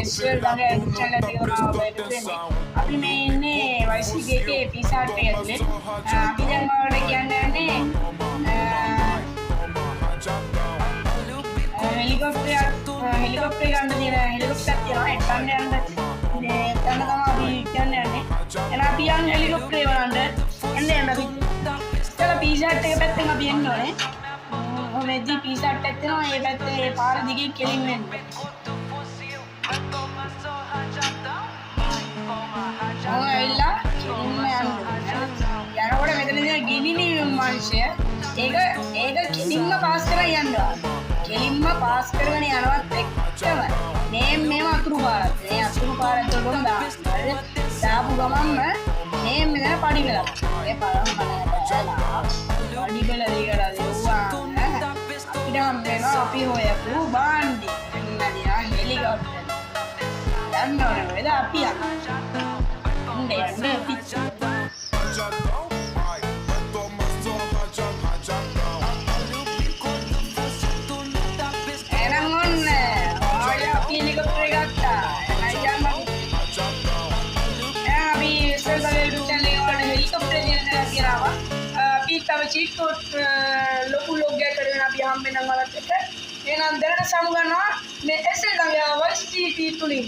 Israel dan channel එක මාව වෙන්නේ. අපි මේ ඉන්නේ වයිසි එකේ පිසාට් එක ඇතුලේ. අපි දැන් ඔයාලට කියන්න යන්නේ හෙලිකොප්ටර් ගන්න තියෙන හෙලිකොප්ටර් තියෙනවා ඒක ගන්න යන්න. මේ තන තමයි අපි කියන්න යන්නේ. එහෙනම් අපි යන්නේ හෙලිකොප්ටරේ බලන්න. එන්න අපි ඉතල පිසාට් එක පැත්තෙන් අපි එන්න ඕනේ. මෙදී පිසාට් එක තියෙනවා ඒ පැත්තේ පාර දිගේ කෙලින් වෙන්න. ඇවිල්ලා යනකොට මෙතන තියෙන ගිනිනි මාංශය ඒක කෙලින්ම පාස් කරලා යනවා. කෙලින්ම පාස් කරගෙන යනවත් එක්කම මේව අතුරු පාරක්. මේ අතුරු පාරට ගොන් දාපු ගමන්ම මේ මෙතන පඩි වෙලා. ඒ පළම බලලා පඩි වෙලා දීලා දෙවුවා. අපිට හම් වෙනවා අපි හොයපු බාන්ඩි. එන්නදියා හෙලිකොප්ටර්. යන්නවනේ වේද අපි යන්න. චීට්කොට් ලොකු ලොග්ගයක් කරගෙන අපි හම්බෙන්න මලත් එක. එහෙනම් දැනට සමු ගන්නවා මේ SL ගංගා වයිස් ටීටී තුලින්.